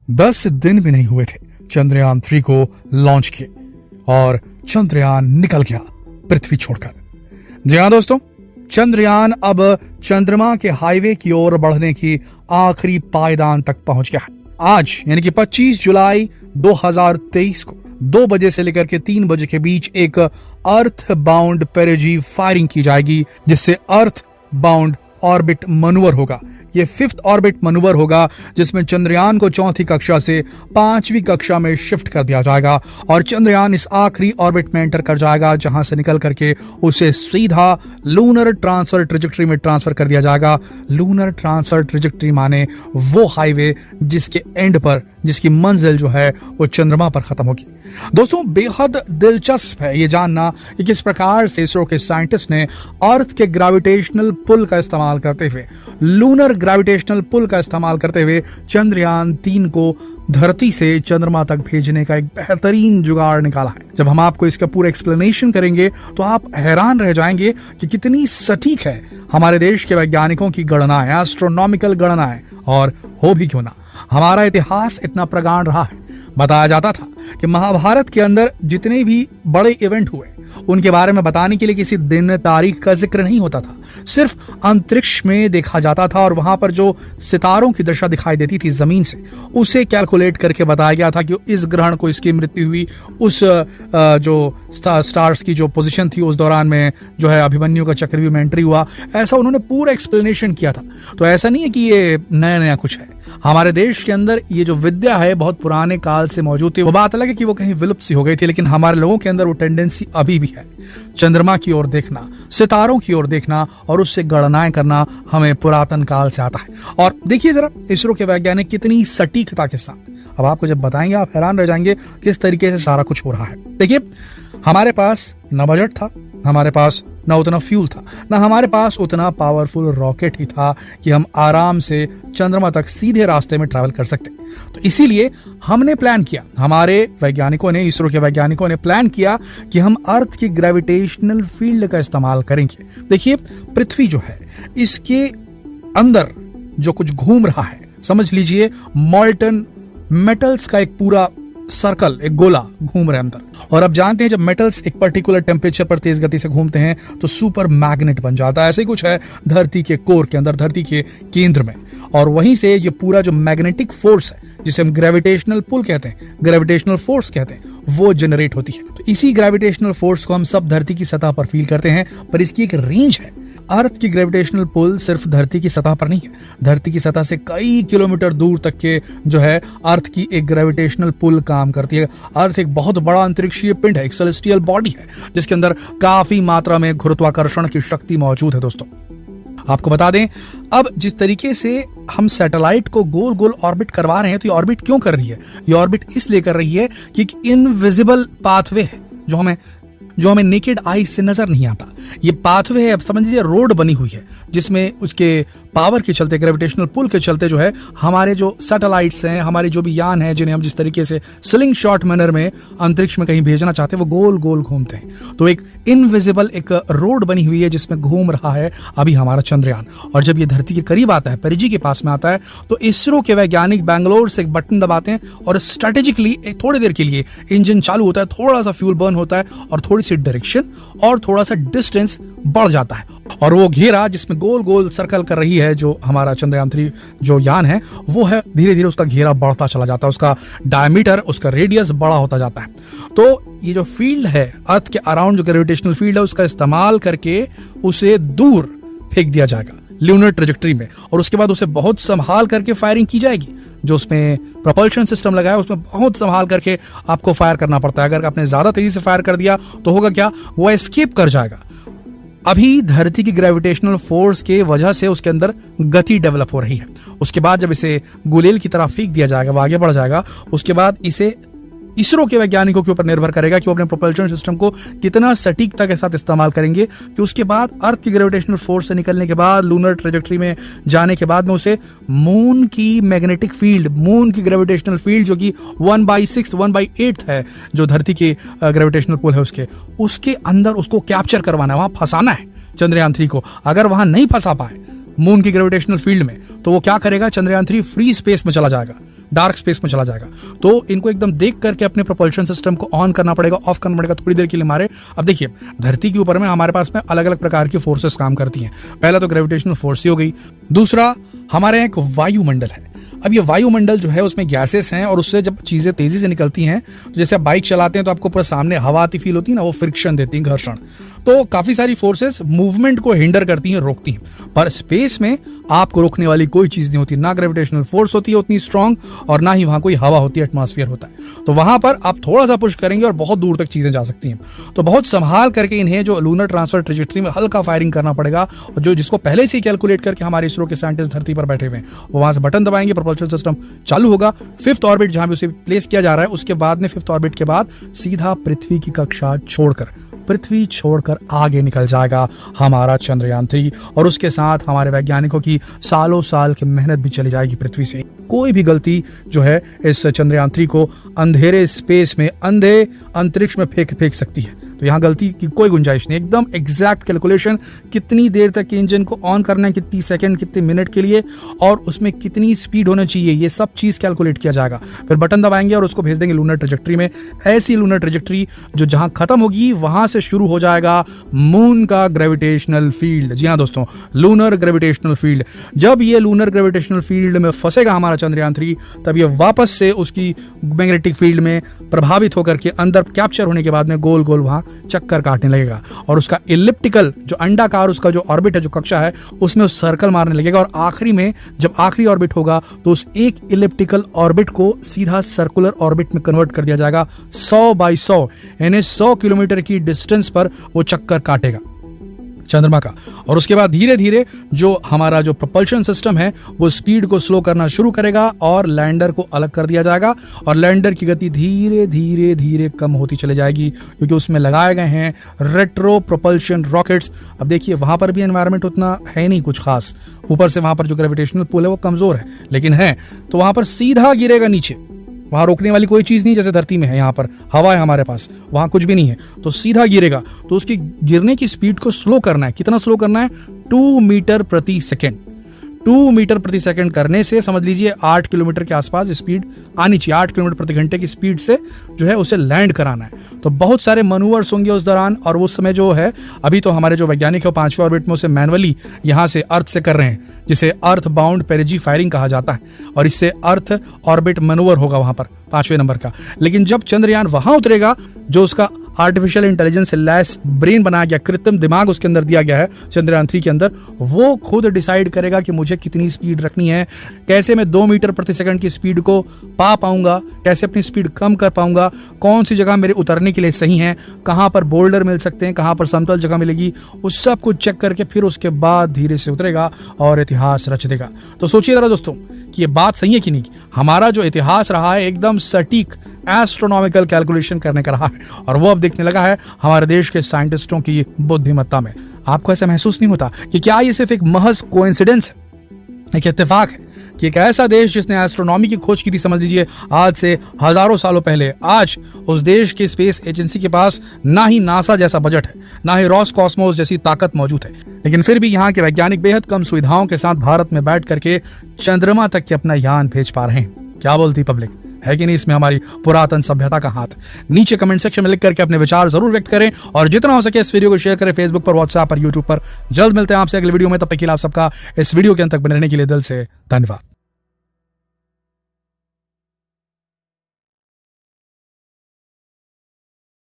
10 दिन भी नहीं हुए थे चंद्रयान 3 को लॉन्च किए और चंद्रयान निकल गया पृथ्वी छोड़कर। जी हाँ दोस्तों, चंद्रयान अब चंद्रमा के हाईवे की ओर बढ़ने की आखिरी पायदान तक पहुंच गया है। आज यानी कि 25 जुलाई 2023 को 2 बजे से लेकर के 3 बजे के बीच एक अर्थ बाउंड पेरिजी फायरिंग की जाएगी, जिससे अर्थ बाउंड ऑर्बिट मनूवर होगा। ये 5th ऑर्बिट मनूवर होगा, जिसमें चंद्रयान को 4थी कक्षा से 5वीं कक्षा में शिफ्ट कर दिया जाएगा और चंद्रयान इस आखिरी ऑर्बिट में एंटर कर जाएगा, जहां से निकल करके उसे सीधा लूनर ट्रांसफर ट्रेजेक्टरी में ट्रांसफर कर दिया जाएगा। लूनर ट्रांसफर ट्रेजेक्टरी माने वो हाईवे जिसके एंड पर, जिसकी मंजिल जो है वो चंद्रमा पर खत्म होगी। दोस्तों, बेहद दिलचस्प है ये जानना कि किस प्रकार से इसरो के साइंटिस्ट ने अर्थ के ग्रेविटेशनल पुल का इस्तेमाल करते हुए, लूनर ग्रेविटेशनल पुल का इस्तेमाल करते हुए चंद्रयान 3 को धरती से चंद्रमा तक भेजने का एक बेहतरीन जुगाड़ निकाला है। जब हम आपको इसका पूरा एक्सप्लेनेशन करेंगे तो आप हैरान रह जाएंगे कि कितनी सटीक है हमारे देश के वैज्ञानिकों की गणनाएं, एस्ट्रोनॉमिकल गणनाएं। और हो भी क्यों ना, हमारा इतिहास इतना प्रगाढ़ रहा है। बताया जाता था कि महाभारत के अंदर जितने भी बड़े इवेंट हुए उनके बारे में बताने के लिए किसी दिन तारीख का जिक्र नहीं होता था, सिर्फ अंतरिक्ष में देखा जाता था और वहां पर जो सितारों की दशा दिखाई देती थी जमीन से, उसे कैलकुलेट करके बताया गया था कि इस ग्रहण को इसकी मृत्यु हुई, उस जो स्टार्स की जो पोजीशन थी उस दौरान में जो है अभिमन्यु का चक्रव्यूह एंट्री हुआ। ऐसा उन्होंने पूरा एक्सप्लेनेशन किया था। तो ऐसा नहीं है कि ये नया नया कुछ है। हमारे देश के अंदर ये जो विद्या है बहुत पुराने काल से मौजूद थी। वो बात अलग है कि वो कहीं विलुप्त सी हो गई थी, लेकिन हमारे लोगों के अंदर वो टेंडेंसी अभी भी है। चंद्रमा की ओर देखना, सितारों की ओर देखना और उससे गणनाएं करना हमें पुरातन काल से आता है। और देखिए जरा इसरो के वैज्ञानिक कितनी सटीकता के साथ, अब आपको जब बताएंगे आप हैरान रह जाएंगे किस तरीके से सारा कुछ हो रहा है। देखिए, हमारे पास न बजट था, हमारे पास ना उतना फ्यूल था, ना हमारे पास उतना पावरफुल रॉकेट ही था कि हम आराम से चंद्रमा तक सीधे रास्ते में ट्रैवल कर सकते। तो इसीलिए हमने प्लान किया, हमारे वैज्ञानिकों ने, इसरो के वैज्ञानिकों ने प्लान किया कि हम अर्थ की ग्रेविटेशनल फील्ड का इस्तेमाल करेंगे। देखिए, पृथ्वी जो है इसके अंदर जो कुछ घूम रहा है, समझ लीजिए मॉल्टन मेटल्स का एक पूरा सर्कल, एक गोला घूम रहे अंदर। और अब जानते हैं जब मेटल्स एक पर्टिकुलर टेम्परेचर पर तेज गति से घूमते हैं तो सुपर मैग्नेट बन जाता है। ऐसे ही कुछ है धरती के कोर के अंदर, धरती के केंद्र में। और वहीं से ये पूरा जो मैग्नेटिक फोर्स है, जिसे हम ग्रेविटेशनल पुल कहते हैं, ग्रेविटेशनल फोर्स कहते हैं, वो जनरेट होती है। तो इसी ग्रेविटेशनल फोर्स को हम सब धरती की सतह पर फील करते हैं, पर इसकी एक रेंज है। अर्थ की ग्रेविटेशनल पुल सिर्फ धरती की सतह पर नहीं है, धरती की सतह से कई किलोमीटर दूर तक के जो है अर्थ की एक ग्रेविटेशनल पुल काम करती है। अर्थ एक बहुत बड़ा अंतरिक्षीय पिंड है, एक सेलेस्टियल बॉडी है, जिसके अंदर काफी मात्रा में गुरुत्वाकर्षण की शक्ति मौजूद है। दोस्तों, आपको बता दें, अब जिस तरीके से हम सैटेलाइट को गोल गोल ऑर्बिट करवा रहे हैं, तो ये ऑर्बिट क्यों कर रही है? ये ऑर्बिट इसलिए कर रही है कि एक इनविजिबल पाथवे है जो हमें नेकेड आई से नजर नहीं आता। ये पाथवे है, अब समझ लीजिए रोड बनी हुई है, जिसमें उसके पावर के चलते, ग्रेविटेशनल पुल के चलते जो है हमारे जो सैटेलाइट्स हैं, हमारे जो भी यान हैं, जिन्हें हम जिस तरीके से स्लिंग शॉट मैनर में अंतरिक्ष में कहीं भेजना चाहते हैं, वो गोल गोल घूमते हैं। तो एक इनविजिबल एक रोड बनी हुई है जिसमें घूम रहा है अभी हमारा चंद्रयान। और जब ये धरती के करीब आता है, पेरिजी के पास में आता है, तो इसरो के वैज्ञानिक बैंगलोर से एक बटन दबाते हैं और स्ट्रेटेजिकली थोड़ी देर के लिए इंजन चालू होता है, थोड़ा सा फ्यूल बर्न होता है और थोड़ी सी डायरेक्शन और थोड़ा सा डिस्टेंस बढ़ जाता है। और वो घेरा जिसमें गोल गोल सर्कल कर रही है जो हमारा चंद्रयान 3 जो यान है, वो है धीरे धीरे उसका घेरा बढ़ता चला जाता है, उसका डायमीटर, उसका रेडियस बड़ा होता जाता है। तो ये जो फील्ड है अर्थ के अराउंड, जो ग्रेविटेशनल फील्ड है, उसका इस्तेमाल करके उसे दूर फेंक दिया जाएगा ल्यूनर ट्रेजेक्टरी में, और उसके बाद उसे बहुत संभाल करके फायरिंग की जाएगी। जो उसमें प्रोपल्शन सिस्टम लगा है उसमें बहुत संभाल करके आपको फायर करना पड़ता है। अगर आपने ज्यादा तेजी से फायर कर दिया तो होगा क्या, वो एस्केप कर जाएगा। अभी धरती की ग्रेविटेशनल फोर्स के वजह से उसके अंदर गति डेवलप हो रही है। उसके बाद जब इसे गुलेल की तरह फेंक दिया जाएगा, वो आगे बढ़ जाएगा। उसके बाद इसे इसरो के वैज्ञानिकों के ऊपर निर्भर करेगा कि वो अपने प्रोपल्शन सिस्टम को कितना सटीकता के साथ इस्तेमाल करेंगे कि उसके बाद अर्थ की ग्रेविटेशनल फोर्स से निकलने के बाद, लूनर ट्रेजेक्टरी में जाने के बाद में उसे मून की मैग्नेटिक फील्ड, मून की ग्रेविटेशनल फील्ड जो कि 1/6, 1/8 है, जो धरती की ग्रेविटेशनल पुल है, उसके अंदर उसको कैप्चर करवाना है, वहां फंसाना है चंद्रयान 3 को। अगर वहां नहीं फंसा पाए मून की ग्रेविटेशनल फील्ड में, तो वो क्या करेगा, चंद्रयान 3 फ्री स्पेस में चला जाएगा, डार्क स्पेस में चला जाएगा। तो इनको एकदम देख करके अपने प्रोपल्शन सिस्टम को ऑन करना पड़ेगा, ऑफ करना पड़ेगा थोड़ी देर के लिए मारे। अब देखिए, धरती के ऊपर में हमारे पास में अलग अलग प्रकार की फोर्सेस काम करती हैं। पहला तो ग्रेविटेशनल फोर्स ही हो गई, दूसरा हमारे यहाँ एक वायुमंडल है। अब ये वायुमंडल जो है उसमें गैसेस हैं और उससे जब चीजें तेजी से निकलती हैं, तो जैसे आप बाइक चलाते हैं तो आपको पूरा सामने हवा आती फील होती है ना, वो फ्रिक्शन देती है, घर्षण। तो काफी सारी फोर्सेस मूवमेंट को हिंडर करती हैं, रोकती हैं। पर स्पेस में आपको रोकने वाली कोई चीज नहीं होती, ना ग्रेविटेशनल फोर्स होती है उतनी स्ट्रांग, और ना ही वहां कोई हवा होती है, एटमॉस्फेयर होता है। तो वहां पर आप थोड़ा सा पुश करेंगे और बहुत दूर तक चीजें जा सकती हैं। तो बहुत संभाल करके इन्हें जो लूनर ट्रांसफर ट्रेजेक्टरी में हल्का फायरिंग करना पड़ेगा, और जो जिसको पहले से कैलकुलेट करके हमारे इसरो के साइंटिस्ट धरती पर बैठे हुए हैं, वो वहां से बटन दबाएंगे, प्रोपल्शन सिस्टम चालू होगा। 5th ऑर्बिट जहां भी उसे प्लेस किया जा रहा है, उसके बाद में 5th ऑर्बिट के बाद सीधा पृथ्वी की कक्षा छोड़कर, पृथ्वी छोड़कर आगे निकल जाएगा हमारा चंद्रयान 3, और उसके साथ हमारे वैज्ञानिकों की सालों साल की मेहनत भी चली जाएगी पृथ्वी से। कोई भी गलती जो है इस चंद्रयान 3 को अंधेरे स्पेस में, अंधे अंतरिक्ष में फेंक सकती है। तो यहाँ गलती की कोई गुंजाइश नहीं, एकदम एग्जैक्ट कैलकुलेशन, कितनी देर तक इंजन को ऑन करना है, कितनी सेकंड, कितने मिनट के लिए, और उसमें कितनी स्पीड होना चाहिए, ये सब चीज कैलकुलेट किया जाएगा। फिर बटन दबाएंगे और उसको भेज देंगे लूनर ट्रेजेक्टरी में। ऐसी लूनर ट्रेजेक्टरी जो जहां खत्म होगी वहां से शुरू हो जाएगा मून का ग्रेविटेशनल फील्ड। जी हाँ दोस्तों, लूनर ग्रेविटेशनल फील्ड। जब ये लूनर ग्रेविटेशनल फील्ड में फंसेगा हमारा चंद्रयान 3, तब ये वापस से उसकी मैग्नेटिक फील्ड में प्रभावित होकर के अंदर कैप्चर होने के बाद में गोल गोल वहां चक्कर काटने लगेगा, और उसका इलिप्टिकल जो अंडाकार उसका जो ऑर्बिट है, जो कक्षा है, उसमें उस सर्कल मारने लगेगा। और आखिरी में जब आखिरी ऑर्बिट होगा तो उस एक इलिप्टिकल ऑर्बिट को सीधा सर्कुलर ऑर्बिट में कन्वर्ट कर दिया जाएगा। 100 बाई 100 यानी 100 किलोमीटर की डिस्टेंस पर वो चक्कर काटेगा चंद्रमा का। और उसके बाद धीरे धीरे जो हमारा जो प्रोपल्शन सिस्टम है वो स्पीड को स्लो करना शुरू करेगा, और लैंडर को अलग कर दिया जाएगा, और लैंडर की गति धीरे धीरे धीरे कम होती चली जाएगी, क्योंकि उसमें लगाए गए हैं रेट्रो प्रोपल्शन रॉकेट्स। अब देखिए, वहां पर भी एनवायरनमेंट उतना है नहीं कुछ खास, ऊपर से वहां पर जो ग्रेविटेशनल पुल है वो कमजोर है, लेकिन है तो वहां पर सीधा गिरेगा नीचे। वहां रोकने वाली कोई चीज नहीं, जैसे धरती में है, यहाँ पर हवा है हमारे पास, वहां कुछ भी नहीं है, तो सीधा गिरेगा। तो उसकी गिरने की स्पीड को स्लो करना है। कितना स्लो करना है? 2 मीटर प्रति सेकेंड। 2 मीटर प्रति सेकंड करने से समझ लीजिए 8 किलोमीटर के आसपास स्पीड आनी चाहिए। 8 किलोमीटर प्रति घंटे की स्पीड से जो है उसे लैंड कराना है। तो बहुत सारे मनूवर्स होंगे उस दौरान, और उस समय जो है अभी तो हमारे जो वैज्ञानिक है 5वें ऑर्बिट में उसे मैनुअली यहाँ से अर्थ से कर रहे हैं, जिसे अर्थ बाउंड पेरिजी फायरिंग कहा जाता है, और इससे अर्थ ऑर्बिट मनूवर होगा वहां पर 5वें नंबर का। लेकिन जब चंद्रयान वहां उतरेगा, जो उसका आर्टिफिशियल इंटेलिजेंस से लैस ब्रेन बनाया गया, कृत्रिम दिमाग उसके अंदर दिया गया है चंद्रयान 3 के अंदर, वो खुद डिसाइड करेगा कि मुझे कितनी स्पीड रखनी है, कैसे मैं 2 मीटर प्रति सेकंड की स्पीड को पा पाऊंगा, कैसे अपनी स्पीड कम कर पाऊंगा, कौन सी जगह मेरे उतरने के लिए सही है, कहां पर बोल्डर मिल सकते हैं, कहां पर समतल जगह मिलेगी, उस सब को चेक करके फिर उसके बाद धीरे से उतरेगा और इतिहास रच देगा। तो सोचिए जरा दोस्तों कि ये बात सही है कि नहीं। हमारा जो इतिहास रहा है एकदम सटीक एस्ट्रोनॉमिकल कैलकुलेशन करने का रहा है, और वो अब दिखने लगा है हमारे देश के साइंटिस्टों की बुद्धिमत्ता में। आपको ऐसा महसूस नहीं होता कि क्या ये सिर्फ एक महज कोइंसिडेंस है, एक इत्तेफाक है कि एक ऐसा देश जिसने एस्ट्रोनॉमी की खोज की थी, समझ लीजिए आज से हजारों सालों पहले, आज उस देश की स्पेस एजेंसी के पास ना ही नासा जैसा बजट है, ना ही रॉसकॉस्मोस जैसी ताकत मौजूद है, लेकिन फिर भी यहाँ के वैज्ञानिक बेहद कम सुविधाओं के साथ भारत में बैठ करके चंद्रमा तक के अपना यान भेज पा रहे हैं। क्या बोलती पब्लिक, है कि नहीं इसमें हमारी पुरातन सभ्यता का हाथ? नीचे कमेंट सेक्शन में लिख करके अपने विचार जरूर व्यक्त करें, और जितना हो सके इस वीडियो को शेयर करें फेसबुक पर, व्हाट्सएप पर, यूट्यूब पर। जल्द मिलते हैं आपसे अगले वीडियो में, तब तक के लिए आप सबका इस वीडियो के अंत तक बने रहने के लिए दिल से धन्यवाद।